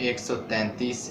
133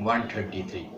133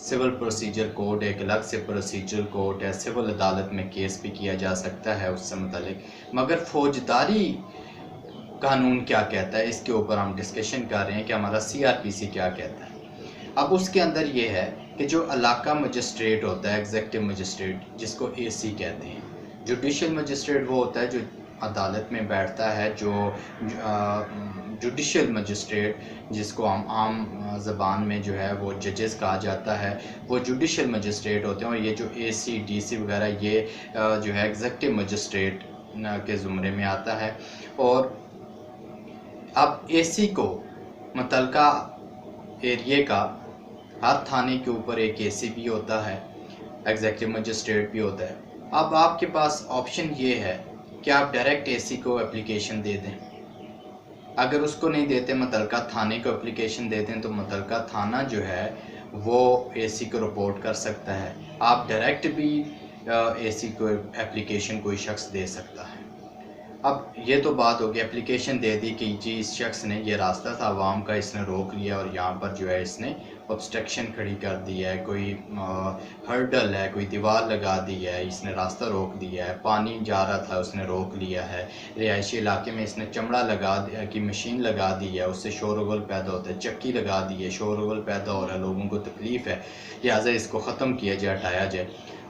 civil procedure code ایک الگ سے پروسیجر کوڈ ہے، سول عدالت میں کیس بھی کیا جا سکتا ہے اس سے متعلق، مگر فوجداری قانون کیا کہتا ہے اس کے اوپر ہم ڈسکشن کر رہے ہیں کہ ہمارا CRPC کیا کہتا ہے۔ اب اس کے اندر یہ ہے کہ جو علاقہ مجسٹریٹ ہوتا ہے، ایگزیکٹو مجسٹریٹ جس کو AC کہتے ہیں، جوڈیشل مجسٹریٹ وہ ہوتا ہے جو عدالت میں بیٹھتا ہے، جو جوڈیشل مجسٹریٹ جس کو ہم عام زبان میں جو ہے وہ ججز کہا جاتا ہے، وہ جوڈیشل مجسٹریٹ ہوتے ہیں، اور یہ جو AC DC وغیرہ یہ جو ہے ایگزیکٹو مجسٹریٹ کے زمرے میں آتا ہے۔ اور اب AC کو متعلقہ ایریے کا ہر تھانے کے اوپر ایک AC بھی ہوتا ہے، ایگزیکٹو مجسٹریٹ بھی ہوتا ہے۔ اب آپ کے پاس آپشن یہ ہے کہ آپ ڈائریکٹ AC کو اپلیکیشن دے دیں، اگر اس کو نہیں دیتے متعلقہ تھانے کو اپلیکیشن دے دیں تو متعلقہ تھانہ جو ہے وہ AC کو رپورٹ کر سکتا ہے۔ آپ ڈائریکٹ بھی AC کو اپلیکیشن کوئی شخص دے سکتا ہے۔ اب یہ تو بات ہوگی اپلیکیشن دے دی کہ جی اس شخص نے یہ راستہ تھا عوام کا، اس نے روک لیا اور یہاں پر جو ہے اس نے obstruction کھڑی کر دی ہے، کوئی ہرڈل ہے، کوئی دیوار لگا دی ہے، اس نے راستہ روک دیا ہے، پانی جا رہا تھا اس نے روک لیا ہے، رہائشی علاقے میں اس نے چمڑا لگا دیا کی مشین لگا دی ہے، اس سے شور و غل پیدا ہوتا ہے، چکی لگا دی ہے، شور و غل پیدا ہو رہا ہے، لوگوں کو تکلیف ہے، لہٰذا اس کو ختم کیا جائے، ہٹایا جائے۔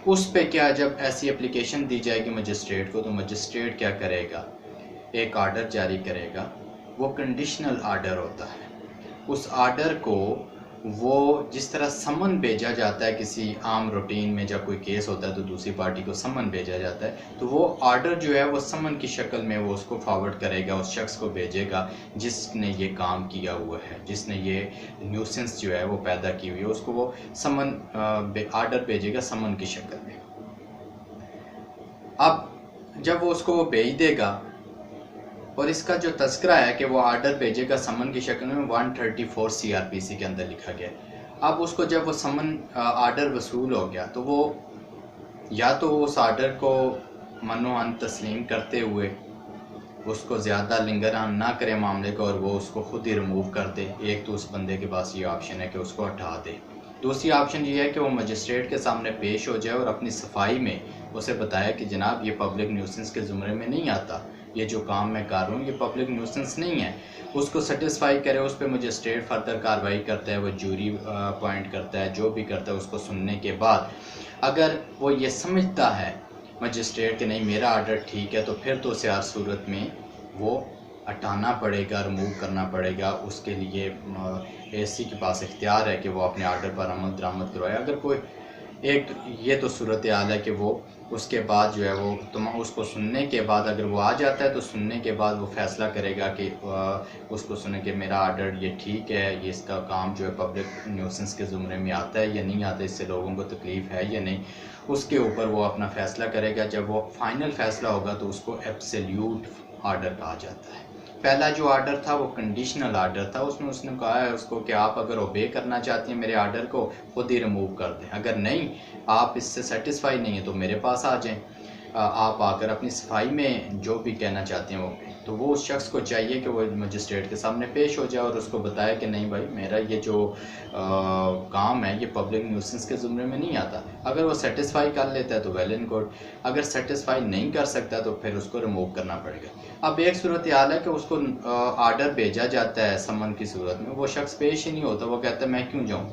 اس پہ کیا جب ایسی اپلیکیشن دی جائے گی مجسٹریٹ کو تو مجسٹریٹ کیا کرے گا، ایک آرڈر جاری کرے گا، وہ کنڈیشنل آرڈر ہوتا ہے۔ اس آرڈر کو وہ جس طرح سمن بھیجا جاتا ہے کسی عام روٹین میں، جب کوئی کیس ہوتا ہے تو دوسری پارٹی کو سمن بھیجا جاتا ہے، تو وہ آرڈر جو ہے وہ سمن کی شکل میں وہ اس کو فارورڈ کرے گا، اس شخص کو بھیجے گا جس نے یہ کام کیا ہوا ہے، جس نے یہ نیوسنس جو ہے وہ پیدا کی ہوئی ہے، اس کو وہ سمن آرڈر بھیجے گا سمن کی شکل میں۔ اب جب وہ اس کو وہ بھیج دے گا، اور اس کا جو تذکرہ ہے کہ وہ آرڈر بھیجے گا سمن کی شکل میں 134 CRPC کے اندر لکھا گیا۔ اب اس کو جب وہ سمن آرڈر وصول ہو گیا تو وہ یا تو اس آرڈر کو منوعاً تسلیم کرتے ہوئے اس کو زیادہ لنگران نہ کرے معاملے کو، اور وہ اس کو خود ہی ریموو کر دے، ایک تو اس بندے کے پاس یہ آپشن ہے کہ اس کو ہٹا دے۔ دوسری آپشن یہ ہے کہ وہ مجسٹریٹ کے سامنے پیش ہو جائے اور اپنی صفائی میں اسے بتایا کہ جناب یہ پبلک نیوسنس کے زمرے میں نہیں آتا، یہ جو کام میں کر رہا ہوں یہ پبلک نیوسنس نہیں ہے، اس کو سیٹسفائی کرے، اس پہ مجسٹریٹ فردر کارروائی کرتا ہے، وہ جوری اپوائنٹ کرتا ہے، جو بھی کرتا ہے اس کو سننے کے بعد اگر وہ یہ سمجھتا ہے مجسٹریٹ کہ نہیں میرا آرڈر ٹھیک ہے، تو پھر تو اسے ہر صورت میں وہ ہٹانا پڑے گا، ریموو کرنا پڑے گا، اس کے لیے AC کے پاس اختیار ہے کہ وہ اپنے آرڈر پر عمل درآمد کروائے۔ اگر کوئی ایک یہ تو صورتحال ہے کہ وہ اس کے بعد جو ہے وہ اس کو سننے کے بعد اگر وہ آ جاتا ہے تو سننے کے بعد وہ فیصلہ کرے گا کہ اس کو سنیں کہ میرا آرڈر یہ ٹھیک ہے، یہ اس کا کام جو ہے پبلک نیوسنس کے زمرے میں آتا ہے یا نہیں آتا، اس سے لوگوں کو تکلیف ہے یا نہیں، اس کے اوپر وہ اپنا فیصلہ کرے گا۔ جب وہ فائنل فیصلہ ہوگا تو اس کو ایبسلیوٹ آرڈر کہا جاتا ہے۔ پہلا جو آرڈر تھا وہ کنڈیشنل آرڈر تھا، اس نے کہا ہے اس کو کہ آپ اگر اوبے کرنا چاہتے ہیں میرے آرڈر کو خود ہی ریموو کر دیں، اگر نہیں آپ اس سے سیٹسفائی نہیں ہیں تو میرے پاس آ جائیں، آپ آ کر اپنی صفائی میں جو بھی کہنا چاہتے ہیں وہ تو وہ اس شخص کو چاہیے کہ وہ مجسٹریٹ کے سامنے پیش ہو جائے اور اس کو بتائے کہ نہیں بھائی میرا یہ جو کام ہے یہ پبلک نیوسنس کے زمرے میں نہیں آتا۔ اگر وہ سیٹسفائی کر لیتا ہے تو ویل اینڈ گڈ، اگر سیٹسفائی نہیں کر سکتا تو پھر اس کو ریموو کرنا پڑے گا۔ اب ایک صورتحال ہے کہ اس کو آرڈر بھیجا جاتا ہے سمن کی صورت میں، وہ شخص پیش ہی نہیں ہوتا، وہ کہتا ہے میں کیوں جاؤں۔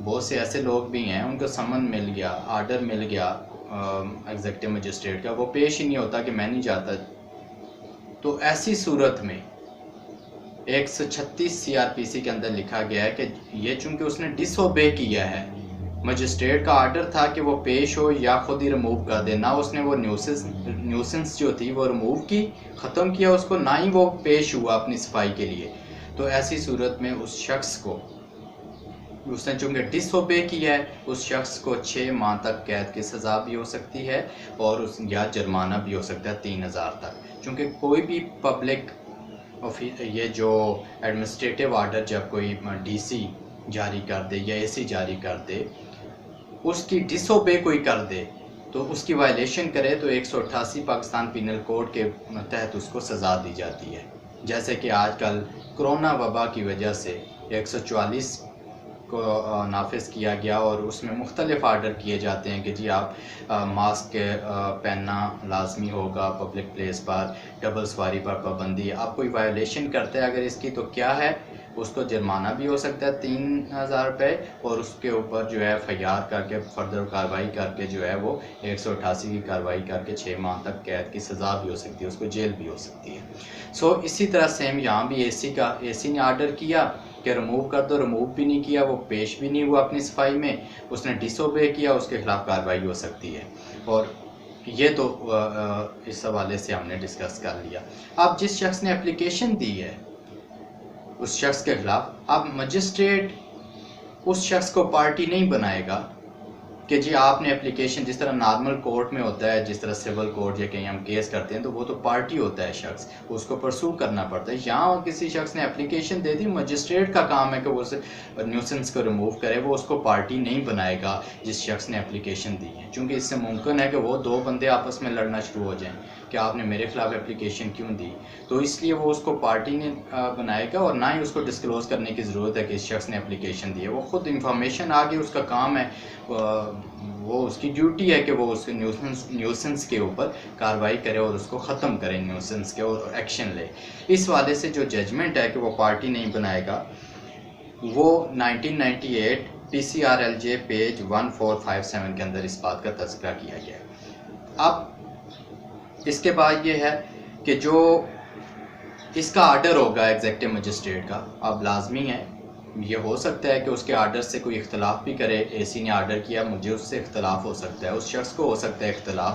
بہت سے ایسے لوگ بھی ہیں ان کو سمن مل گیا، آرڈر مل گیا ایگزیکٹو مجسٹریٹ کا، وہ پیش ہی نہیں ہوتا کہ میں نہیں جاتا۔ تو ایسی صورت میں 136 CRPC کے اندر لکھا گیا ہے کہ یہ چونکہ اس نے ڈس اوبے کیا ہے، مجسٹریٹ کا آرڈر تھا کہ وہ پیش ہو یا خود ہی ریموو کر دے، نہ اس نے وہ نیوسنس جو تھی وہ ریموو کی، ختم کیا اس کو، نہ ہی وہ پیش ہوا اپنی صفائی کے لیے، تو ایسی صورت میں اس شخص کو، اس نے چونکہ ڈس اوبے کیا ہے، اس شخص کو 6 ماہ تک قید کی سزا بھی ہو سکتی ہے اور یا جرمانہ بھی ہو سکتا ہے 3000 تک، چونکہ کوئی بھی پبلک یہ جو ایڈمنسٹریٹو آرڈر جب کوئی DC جاری کر دے یا AC جاری کر دے، اس کی ڈس اوبے کوئی کر دے تو اس کی وائلیشن کرے تو 188 پاکستان پینل کوڈ کے تحت اس کو سزا دی جاتی ہے۔ جیسے کہ آج کل کرونا وبا کی وجہ سے 144 کو نافذ کیا گیا اور اس میں مختلف آرڈر کیے جاتے ہیں کہ جی آپ ماسک پہننا لازمی ہوگا پبلک پلیس پر، ڈبل سواری پر پابندی، آپ کوئی وائلیشن کرتے ہیں اگر اس کی تو کیا ہے، اس کو جرمانہ بھی ہو سکتا ہے 3000 روپے، اور اس کے اوپر جو ہے FIR کر کے فردر کارروائی کر کے جو ہے وہ 188 کی کارروائی کر کے 6 ماہ تک قید کی سزا بھی ہو سکتی ہے، اس کو جیل بھی ہو سکتی ہے۔ اسی طرح سیم یہاں بھی اے سی نے آرڈر کیا کہ ریموو کر دو، ریموو بھی نہیں کیا، وہ پیش بھی نہیں ہوا اپنی صفائی میں، اس نے ڈس اوبے کیا، اس کے خلاف کارروائی ہو سکتی ہے۔ اور یہ تو اس حوالے سے ہم نے ڈسکس کر لیا۔ اب جس شخص نے اپلیکیشن دی ہے اس شخص کے خلاف، اب مجسٹریٹ اس شخص کو پارٹی نہیں بنائے گا کہ جی آپ نے اپلیکیشن، جس طرح نارمل کورٹ میں ہوتا ہے، جس طرح سول کورٹ یا کہیں ہم کیس کرتے ہیں تو وہ تو پارٹی ہوتا ہے شخص، اس کو پرسو کرنا پڑتا ہے۔ یہاں کسی شخص نے اپلیکیشن دے دی، مجسٹریٹ کا کام ہے کہ وہ نیوسنس کو ریموو کرے، وہ اس کو پارٹی نہیں بنائے گا جس شخص نے اپلیکیشن دی ہے، چونکہ اس سے ممکن ہے کہ وہ دو بندے آپس میں لڑنا شروع ہو جائیں کہ آپ نے میرے خلاف اپلیکیشن کیوں دی، تو اس لیے وہ اس کو پارٹی نہیں بنائے گا، اور نہ ہی اس کو ڈسکلوز کرنے کی ضرورت ہے کہ اس شخص نے اپلیکیشن دی ہے۔ وہ خود انفارمیشن آ گئی، اس کا کام ہے، وہ اس کی ڈیوٹی ہے کہ وہ اس نیوسنس کے اوپر کارروائی کرے اور اس کو ختم کرے نیوسنس کے، اور ایکشن لے۔ اس والے سے جو ججمنٹ ہے کہ وہ پارٹی نہیں بنائے گا، وہ 1998 PCRLJ پیج 1457 کے اندر اس بات کا تذکرہ کیا گیا ہے۔ اب اس کے بعد یہ ہے کہ جو اس کا آرڈر ہوگا ایگزیکٹو مجسٹریٹ کا، اب لازمی ہے، یہ ہو سکتا ہے کہ اس کے آرڈر سے کوئی اختلاف بھی کرے، اے سی نے آرڈر کیا، مجھے اس سے اختلاف ہو سکتا ہے، اس شخص کو ہو سکتا ہے اختلاف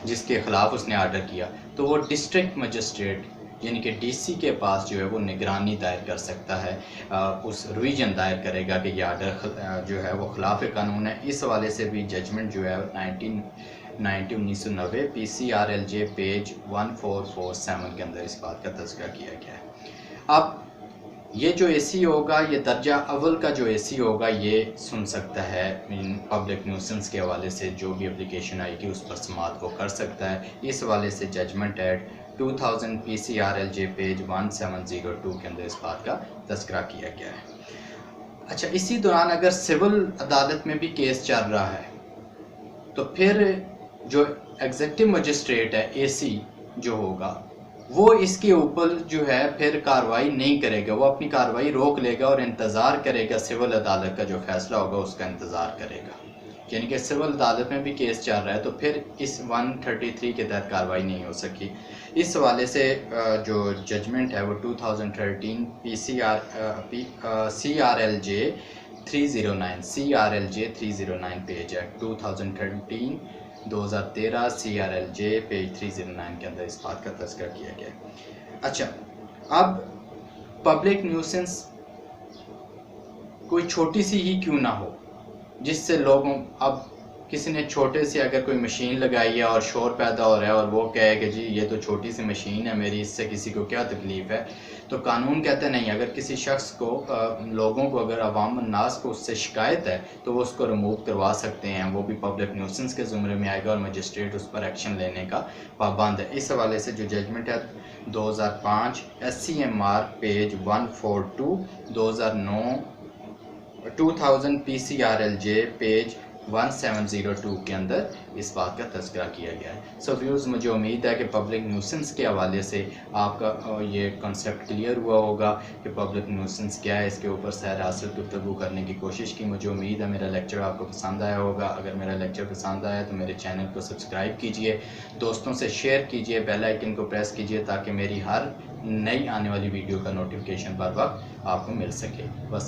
جس کے خلاف اس نے آرڈر کیا، تو وہ ڈسٹرکٹ مجسٹریٹ یعنی کہ DC کے پاس جو ہے وہ نگرانی دائر کر سکتا ہے، اس ریویژن دائر کرے گا کہ یہ آرڈر جو ہے وہ خلاف قانون ہے۔ اس حوالے سے بھی ججمنٹ جو ہے 1990 PCRLJ پیج 1447 کے اندر اس بات کا تذکرہ کیا گیا ہے۔ اب یہ جو اے سی ہوگا، یہ درجہ اول کا جو اے سی ہوگا، یہ سن سکتا ہے پبلک نیوسنس کے حوالے سے جو بھی اپلیکیشن آئے گی اس پر سماعت کو کر سکتا ہے۔ اس حوالے سے ججمنٹ ایٹ 2000 PCRLJ پیج 1702 کے اندر اس بات کا تذکرہ کیا گیا ہے۔ اچھا، اسی دوران اگر سول عدالت میں بھی کیس چل رہا ہے تو پھر جو ایگزیکٹو مجسٹریٹ ہے، اے سی جو ہوگا، وہ اس کے اوپر جو ہے پھر کارروائی نہیں کرے گا، وہ اپنی کارروائی روک لے گا اور انتظار کرے گا، سول عدالت کا جو فیصلہ ہوگا اس کا انتظار کرے گا۔ یعنی کہ سول عدالت میں بھی کیس چل رہا ہے تو پھر اس 133 کے تحت کارروائی نہیں ہو سکی۔ اس حوالے سے جو ججمنٹ ہے وہ 2013 CRLJ 309 پیج ہے، 2013 CRLJ پیج 309 کے اندر اس بات کا تذکرہ کیا گیا ہے۔ اچھا، اب پبلک نیوسنس کوئی چھوٹی سی ہی کیوں نہ ہو جس سے لوگوں، اب کسی نے چھوٹے سے اگر کوئی مشین لگائی ہے اور شور پیدا ہو رہا ہے اور وہ کہے کہ جی یہ تو چھوٹی سی مشین ہے میری، اس سے کسی کو کیا تکلیف ہے، تو قانون کہتا ہے نہیں، اگر کسی شخص کو، لوگوں کو، اگر عوام الناس کو اس سے شکایت ہے تو وہ اس کو ریموو کروا سکتے ہیں، وہ بھی پبلک نیوسنس کے زمرے میں آئے گا اور مجسٹریٹ اس پر ایکشن لینے کا پابند ہے۔ اس حوالے سے جو ججمنٹ ہے 2005 SCMR پیج 142، 2000 PCRLJ پیج 1702 کے اندر اس بات کا تذکرہ کیا گیا ہے۔ ویوز، مجھے امید ہے کہ پبلک نیوسنس کے حوالے سے آپ کا یہ کنسیپٹ کلیئر ہوا ہوگا کہ پبلک نیوسنس کیا ہے، اس کے اوپر سیر حاصل گفتگو کرنے کی کوشش کی۔ مجھے امید ہے میرا لیکچر آپ کو پسند آیا ہوگا۔ اگر میرا لیکچر پسند آیا تو میرے چینل کو سبسکرائب کیجئے، دوستوں سے شیئر کیجئے، بیل آئیکن کو پریس کیجئے تاکہ میری ہر نئی آنے والی ویڈیو کا نوٹیفیکیشن بر وقت آپ کو مل سکے۔ بس